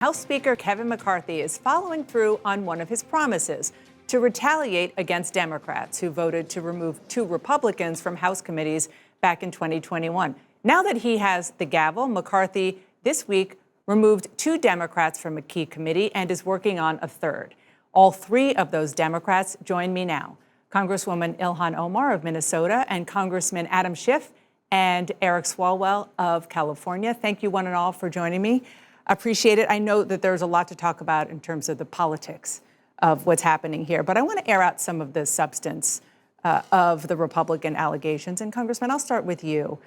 House Speaker Kevin McCarthy is following through on one of his promises to retaliate against Democrats who voted to remove 2 Republicans from House committees back in 2021. Now that he has the gavel, McCarthy this week removed 2 Democrats from a key committee and is working on a third. All 3 of those Democrats join me now. Congresswoman Ilhan Omar of Minnesota and Congressman Adam Schiff and Eric Swalwell of California. Thank you one and all for joining me. Appreciate it. I know that there's a lot to talk about in terms of the politics of what's happening here, but I want to air out some of the substance of the Republican allegations. And Congressman, I'll start with you.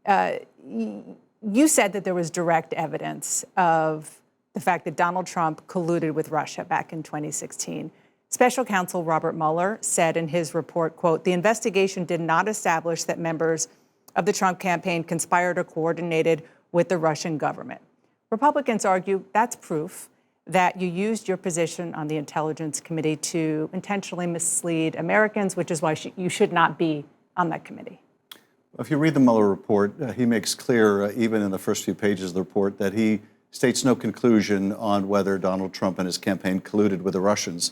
You said that there was direct evidence of the fact that Donald Trump colluded with Russia back in 2016. Special counsel Robert Mueller said in his report, quote, "The investigation did not establish that members of the Trump campaign conspired or coordinated with the Russian government." Republicans argue that's proof that you used your position on the Intelligence Committee to intentionally mislead Americans, which is why you should not be on that committee. If you read the Mueller report, he makes clear, even in the first few pages of the report, that he states no conclusion on whether Donald Trump and his campaign colluded with the Russians.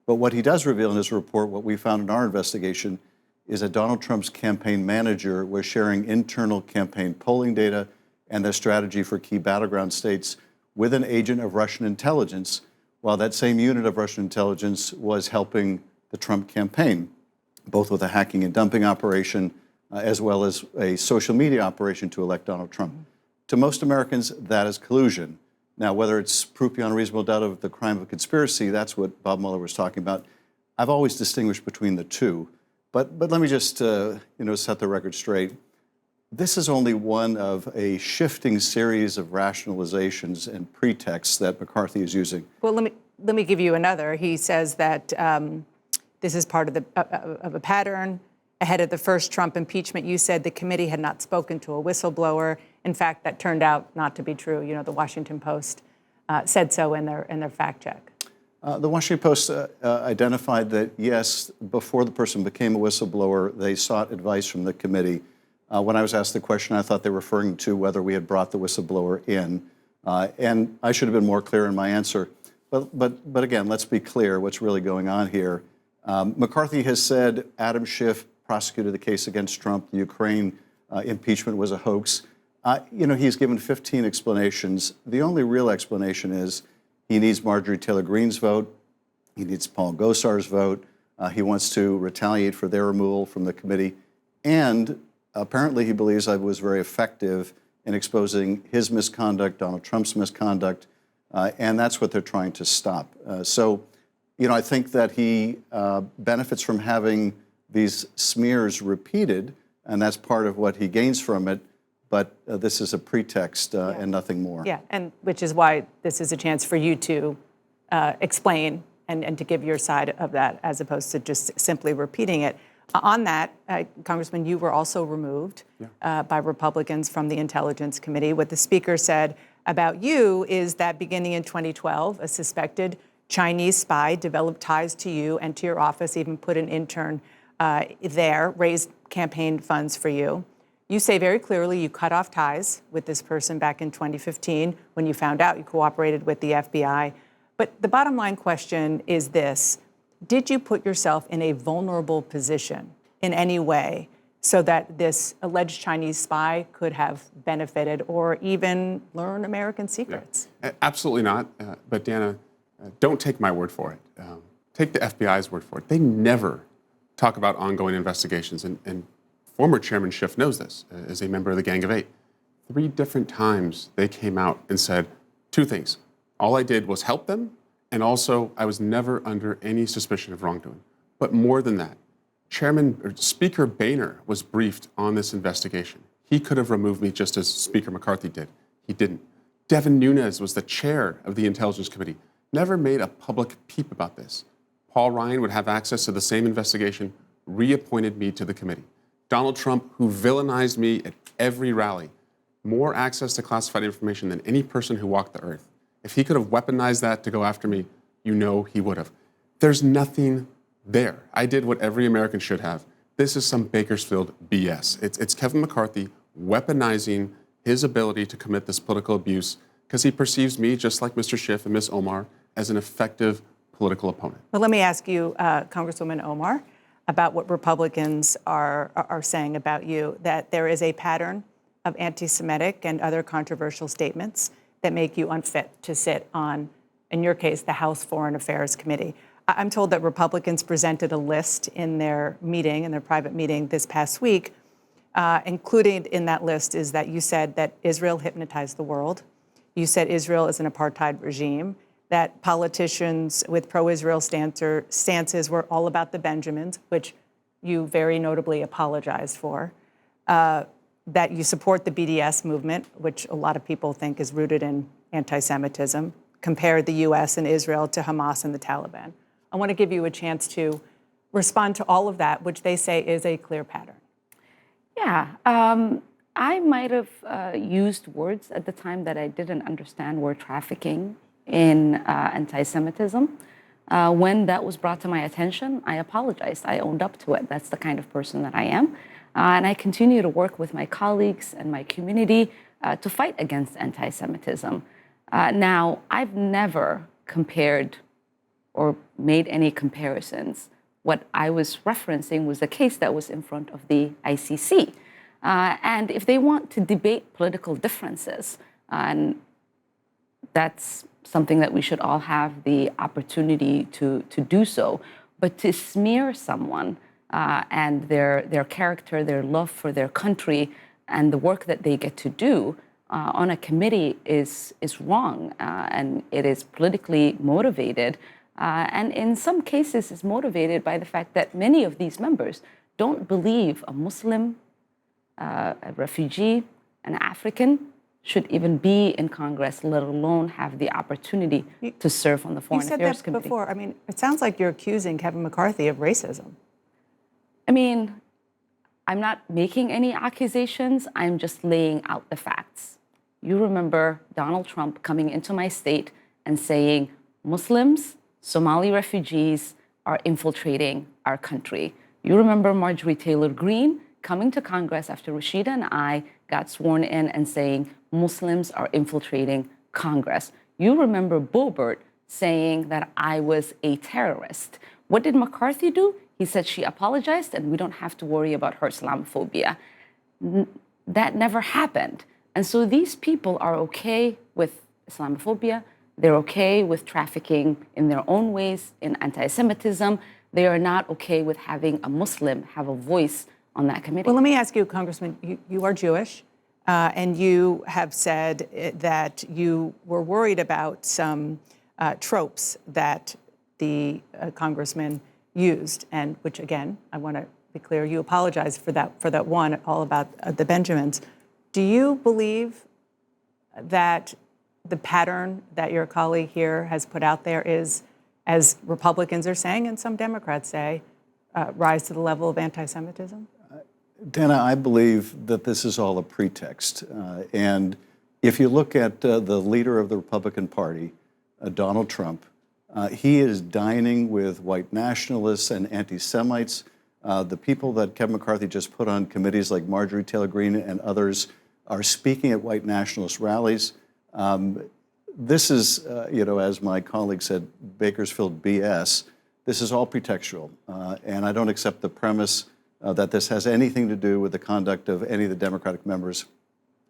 But what he does reveal in his report, what we found in our investigation, is that Donald Trump's campaign manager was sharing internal campaign polling data and their strategy for key battleground states with an agent of Russian intelligence, while that same unit of Russian intelligence was helping the Trump campaign, both with a hacking and dumping operation, as well as a social media operation to elect Donald Trump. To most Americans, that is collusion. Now, whether it's proof beyond reasonable doubt of the crime of conspiracy, that's what Bob Mueller was talking about. I've always distinguished between the two. But let me just set the record straight. This is only one of a shifting series of rationalizations and pretexts that McCarthy is using. Well, let me give you another. He says that this is part of a pattern. Ahead of the first Trump impeachment, you said the committee had not spoken to a whistleblower. In fact, that turned out not to be true. You know, the Washington Post said so in their fact check. The Washington Post identified that, yes, before the person became a whistleblower, they sought advice from the committee. When I was asked the question, I thought they were referring to whether we had brought the whistleblower in. And I should have been more clear in my answer. But again, let's be clear what's really going on here. McCarthy has said Adam Schiff prosecuted the case against Trump. The Ukraine impeachment was a hoax. He's given 15 explanations. The only real explanation is he needs Marjorie Taylor Greene's vote. He needs Paul Gosar's vote. He wants to retaliate for their removal from the committee. And apparently, he believes I was very effective in exposing his misconduct, Donald Trump's misconduct, and that's what they're trying to stop. I think that he benefits from having these smears repeated, and that's part of what he gains from it. But this is a pretext and nothing more. Yeah, and which is why this is a chance for you to explain and to give your side of that, as opposed to just simply repeating it. On that, Congressman, you were also removed by Republicans from the Intelligence Committee. What the Speaker said about you is that beginning in 2012, a suspected Chinese spy developed ties to you and to your office, even put an intern there, raised campaign funds for you. You say very clearly you cut off ties with this person back in 2015 when you found out you cooperated with the FBI. But the bottom line question is this. Did you put yourself in a vulnerable position in any way so that this alleged Chinese spy could have benefited or even learn American secrets? Yeah. Absolutely not. But Dana, don't take my word for it. Take the FBI's word for it. They never talk about ongoing investigations. And former Chairman Schiff knows this as a member of the Gang of Eight. 3 different times they came out and said 2 things. All I did was help them. And also, I was never under any suspicion of wrongdoing. But more than that, Speaker Boehner was briefed on this investigation. He could have removed me just as Speaker McCarthy did. He didn't. Devin Nunes was the chair of the Intelligence Committee, never made a public peep about this. Paul Ryan would have access to the same investigation, reappointed me to the committee. Donald Trump, who villainized me at every rally, more access to classified information than any person who walked the earth. If he could have weaponized that to go after me, you know he would have. There's nothing there. I did what every American should have. This is some Bakersfield BS. It's Kevin McCarthy weaponizing his ability to commit this political abuse because he perceives me, just like Mr. Schiff and Ms. Omar, as an effective political opponent. Well, let me ask you, Congresswoman Omar, about what Republicans are saying about you, that there is a pattern of anti-Semitic and other controversial statements that make you unfit to sit on, in your case, the House Foreign Affairs Committee. I'm told that Republicans presented a list in their meeting, in their private meeting this past week. Included in that list is that you said that Israel hypnotized the world. You said Israel is an apartheid regime, that politicians with pro-Israel stances were all about the Benjamins, which you very notably apologized for, that you support the BDS movement, which a lot of people think is rooted in anti-Semitism, compared the U.S. and Israel to Hamas and the Taliban. I want to give you a chance to respond to all of that, which they say is a clear pattern. Yeah, I might have used words at the time that I didn't understand were trafficking in anti-Semitism. When that was brought to my attention, I apologized. I owned up to it. That's the kind of person that I am. And I continue to work with my colleagues and my community to fight against anti-Semitism. Now, I've never compared or made any comparisons. What I was referencing was a case that was in front of the ICC. And if they want to debate political differences, and that's something that we should all have the opportunity to do so, but to smear someone and their character, their love for their country, and the work that they get to do on a committee is wrong, and it is politically motivated. And in some cases is motivated by the fact that many of these members don't believe a Muslim, a refugee, an African should even be in Congress, let alone have the opportunity to serve on the Foreign Affairs Committee. You said that before. I mean, it sounds like you're accusing Kevin McCarthy of racism. I mean, I'm not making any accusations. I'm just laying out the facts. You remember Donald Trump coming into my state and saying, Muslims, Somali refugees are infiltrating our country. You remember Marjorie Taylor Greene coming to Congress after Rashida and I got sworn in and saying Muslims are infiltrating Congress. You remember Boebert saying that I was a terrorist. What did McCarthy do? He said she apologized and we don't have to worry about her Islamophobia. That never happened. And so these people are okay with Islamophobia. They're okay with trafficking in their own ways in anti-Semitism. They are not okay with having a Muslim have a voice on that committee. Well, let me ask you, Congressman, you are Jewish, and you have said that you were worried about some tropes that the congressman used, and which, again, I want to be clear, you apologize for that one, all about the Benjamins. Do you believe that the pattern that your colleague here has put out there is, as Republicans are saying and some Democrats say, rise to the level of anti-Semitism? Dana, I believe that this is all a pretext. And if you look at the leader of the Republican Party, Donald Trump, he is dining with white nationalists and anti-Semites. The people that Kevin McCarthy just put on committees like Marjorie Taylor Greene and others are speaking at white nationalist rallies. This is, as my colleague said, Bakersfield BS. This is all pretextual. And I don't accept the premise that this has anything to do with the conduct of any of the Democratic members.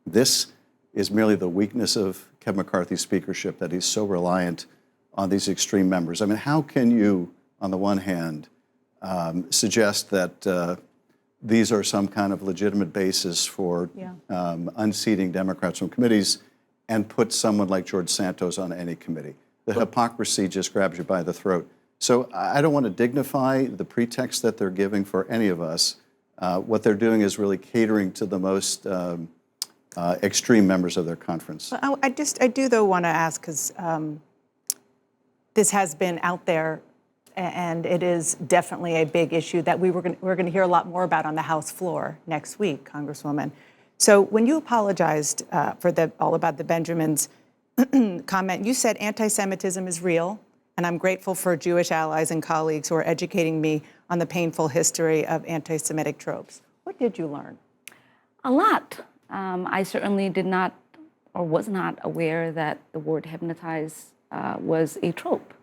This is merely the weakness of Kevin McCarthy's speakership, that he's so reliant on these extreme members. I mean, how can you, on the one hand, suggest that these are some kind of legitimate basis for unseating Democrats from committees and put someone like George Santos on any committee? The hypocrisy just grabs you by the throat. So I don't want to dignify the pretext that they're giving for any of us. What they're doing is really catering to the most extreme members of their conference. I do, though, want to ask, because this has been out there, and it is definitely a big issue that we're going to hear a lot more about on the House floor next week, Congresswoman. So when you apologized for the all about the Benjamins comment, you said anti-Semitism is real, and I'm grateful for Jewish allies and colleagues who are educating me on the painful history of anti-Semitic tropes. What did you learn? A lot. I certainly did not or was not aware that the word hypnotize was a trope.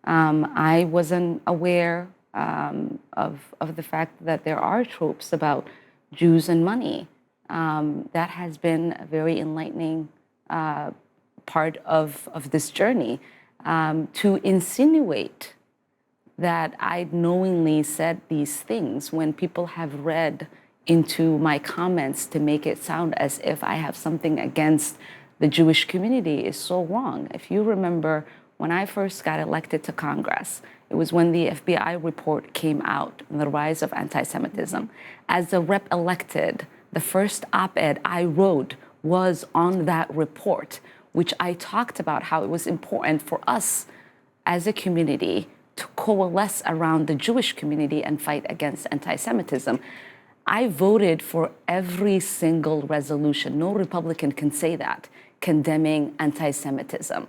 I wasn't aware of the fact that there are tropes about Jews and money. That has been a very enlightening part of this journey. To insinuate that I knowingly said these things when people have read into my comments to make it sound as if I have something against the Jewish community is so wrong. If you remember, when I first got elected to Congress, it was when the FBI report came out on the rise of anti-Semitism. As a rep elected, the first op-ed I wrote was on that report, which I talked about how it was important for us as a community to coalesce around the Jewish community and fight against anti-Semitism. I voted for every single resolution, no Republican can say that, condemning anti-Semitism.